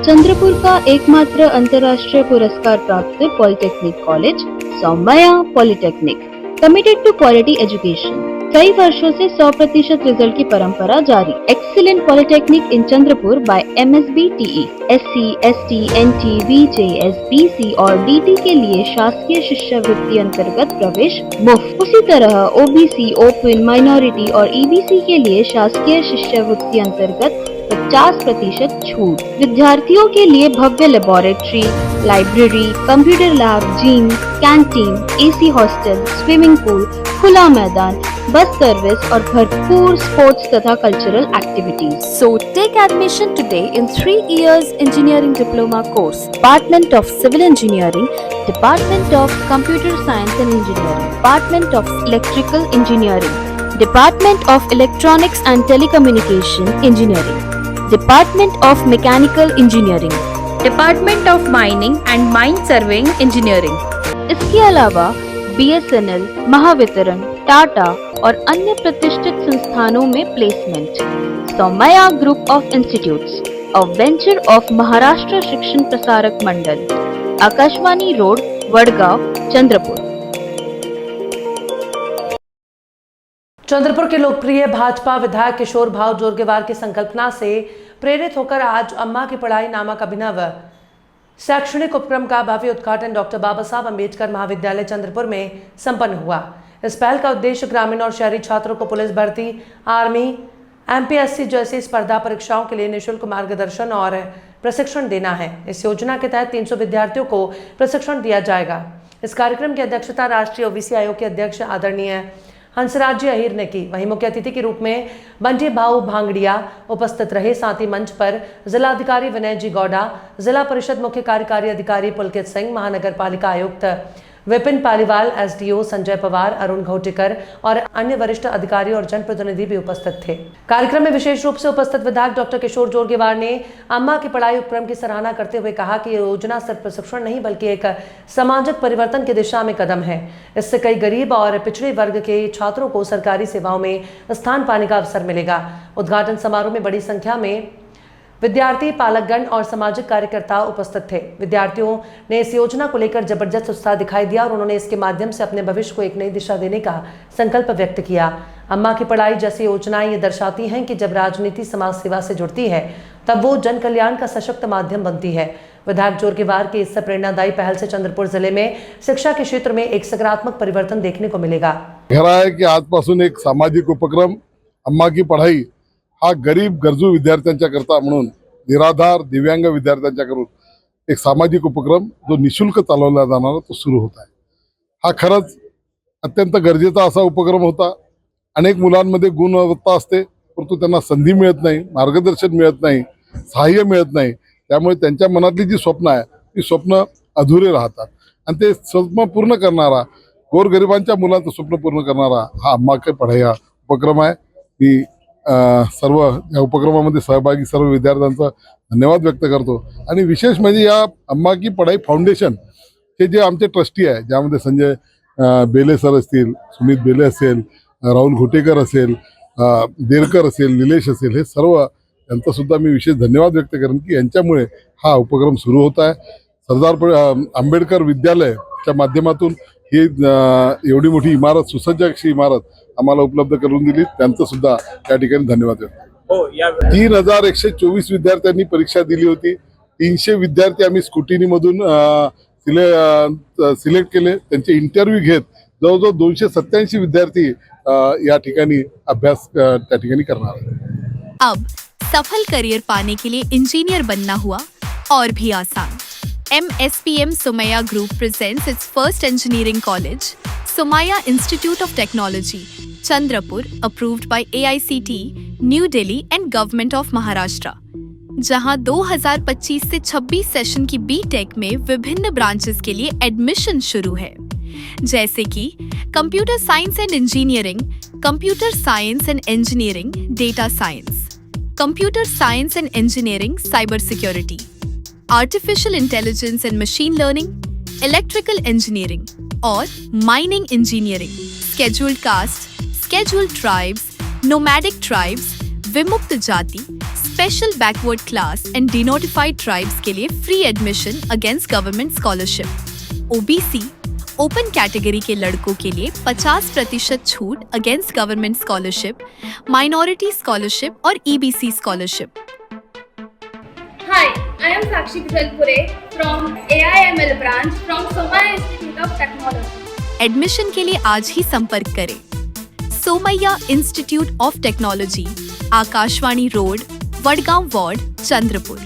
चंद्रपुर का एकमात्र अंतर्राष्ट्रीय पुरस्कार प्राप्त polytechnic college Saumya polytechnic, committed to quality education. कई वर्षों से 100% रिजल्ट की परंपरा जारी। Excellent polytechnic in Chandrapur by MSB TE, SC, ST, NT, VJS, BC और DT के लिए शासकीय शिष्यवृत्ति अंतर्गत प्रवेश मुफ्त। उसी तरह OBC, ओपन, माइनॉरिटी और EBC के लिए शासकीय शिष्यवृत्ति अंतर्गत 50% छूट। विद्यार्थियों के लिए भव्य laboratory, library, computer lab, gym, canteen, AC hostel, swimming pool, खुला मैदान, बस सर्विस और भरपूर स्पोर्ट्स तथा cultural activities. So take admission today in 3 years engineering diploma course, Department of Civil Engineering, Department of Computer Science and Engineering, Department of Electrical Engineering, Department of Electronics and Telecommunication Engineering, Department of Mechanical Engineering, Department of Mining and Mine Surveying Engineering। इसके अलावा BSNL, Mahavitaran, Tata और अन्य प्रतिष्ठित संस्थानों में placement. Saumya group of institutes, a venture of Maharashtra Shikshan Prasarak Mandal, Akashvani road, Wadgaon, Chandrapur. Chandrapur के लोकप्रिय भाजपा विधायक किशोर भाऊ जोरगेवार की संकल्पना से प्रेरित होकर आज अम्मा की पढ़ाई नामक अभिनव शैक्षणिक उपक्रम का भव्य उद्घाटन डॉक्टर बाबा साहब अम्बेडकर महाविद्यालय चंद्रपुर में संपन्न हुआ। इस पहल का उद्देश्य ग्रामीण और शहरी छात्रों को पुलिस भर्ती, आर्मी, MPSC जैसी स्पर्धा परीक्षाओं के लिए निःशुल्क मार्गदर्शन और प्रशिक्षण देना है। इस योजना के तहत 300 विद्यार्थियों को प्रशिक्षण दिया जाएगा। इस कार्यक्रम की अध्यक्षता राष्ट्रीय OBC आयोग के अध्यक्ष आदरणीय हंसराज अहीर ने की। वहीं मुख्य अतिथि के रूप में बंटी भाऊ भांगड़िया उपस्थित रहे। साथ ही मंच पर जिलाधिकारी विनय जी गौड़ा, जिला परिषद मुख्य कार्यकारी अधिकारी पुलकित सिंह, महानगर पालिका आयुक्त विपिन पालीवाल, SDO संजय पवार, अरुण घोटेकर और अन्य वरिष्ठ अधिकारी और जनप्रतिनिधि भी उपस्थित थे। कार्यक्रम में विशेष रूप से उपस्थित विधायक डॉक्टर किशोर जोरगेवार ने अम्मा की पढ़ाई उपक्रम की सराहना करते हुए कहा कि ये योजना सिर्फ प्रशिक्षण नहीं बल्कि एक सामाजिक परिवर्तन की दिशा में कदम है। इससे कई गरीब और पिछड़े वर्ग के छात्रों को सरकारी सेवाओं में स्थान पाने का अवसर मिलेगा। उद्घाटन समारोह में बड़ी संख्या में विद्यार्थी, पालकगण और सामाजिक कार्यकर्ता उपस्थित थे। विद्यार्थियों ने इस योजना को लेकर जबरदस्त उत्साह दिखाई दिया और उन्होंने इसके माध्यम से अपने भविष्य को एक नई दिशा देने का संकल्प व्यक्त किया। अम्मा की पढ़ाई जैसी योजनाएं ये दर्शाती हैं कि जब राजनीति समाज सेवा से जुड़ती है तब वो जन कल्याण का सशक्त माध्यम बनती है। विधायक जोरगेवार की इस प्रेरणादायी पहल से चंद्रपुर जिले में शिक्षा के क्षेत्र में एक सकारात्मक परिवर्तन देखने को मिलेगा। खरा आहे की आजपासून एक सामाजिक उपक्रम अम्मा की पढ़ाई हा गरीब गरजू विद्यार्थ्यांच्या करता म्हणून निराधार दिव्यांग विद्यार्थ्यांच्या करून एक सामाजिक उपक्रम जो निशुल्क चालवला जाणार तो सुरू होत आहे। हा खरंच अत्यंत गरजेचा असा उपक्रम होता। अनेक मुलांमध्ये गुणवत्ता असते परंतु त्यांना संधी मिळत नाही, मार्गदर्शन मिळत नाही, सहाय्य मिळत नाही। त्यामुळे त्यांच्या मनातली जी स्वप्न आहे ती स्वप्न अधुरे राहतात आणि ते स्वप्न पूर्ण करणारा, गोरगरिबांच्या मुलांचं स्वप्न पूर्ण करणारा हा अम्मा की पढ़ाई हा उपक्रम आहे। मी सर्व या उपक्रमामध्ये सहभागी सर्व विद्यार्थ्यांचा धन्यवाद व्यक्त करतो आणि विशेष म्हणजे या अम्मा की पढ़ाई फाउंडेशन हे जे आमचे ट्रस्टी आहे, ज्यामध्ये संजय बेले सर असतील, सुमित बेले असेल, राहुल घोटेकर असेल, देरकर असेल, निलेश असेल, हे सर्व यांचा सुद्धा मी विशेष धन्यवाद व्यक्त करेन की यांच्यामुळे हा उपक्रम सुरू होत आहे। सरदार आंबेडकर विद्यालयाच्या माध्यमातून ही एवढी मोठी इमारत, सुसज्ज अशी इमारत आम्हाला उपलब्ध करून दिली, त्यांचं सुद्धा त्या ठिकाणी धन्यवाद व्यक्त। 3124 विद्यार्थ्यांनी परीक्षा दिली होती। 300 विद्यार्थी आम्ही स्कूटीनी मधून सिलेक्ट केले। त्यांचे इंटरव्ह्यू घेत जवळजवळ 287 विद्यार्थी या ठिकाणी अभ्यास त्या ठिकाणी करणार आहेत। अब सफल करियर पाने के लिए इंजीनियर बनना हुआ और भी आसान। MSPM Somya Group presents its first engineering college, Somya Institute of Technology, Chandrapur, approved by AICTE, New Delhi and Government of Maharashtra, जहां 2025 से 26 सेशन की B.Tech में विभिन्न ब्रांचेस के लिए एडमिशन शुरू है, जैसे कि computer science and engineering, computer science and engineering, data science, computer science and engineering, cyber security, artificial intelligence and machine learning, electrical engineering और mining engineering, scheduled caste, scheduled tribes, nomadic tribes, विमुक्त जाति, special backward class and denotified tribes के लिए free admission against government scholarship, OBC open category के लड़कों के लिए 50% छूट against government scholarship, minority scholarship और EBC scholarship. Hi, I am Sakshi Bhalpure from AIML branch from Somaya Institute of Technology. Admission के लिए आज ही संपर्क करें। Somaiya institute of technology, Akashvani road, Wadgaon ward, Chandrapur.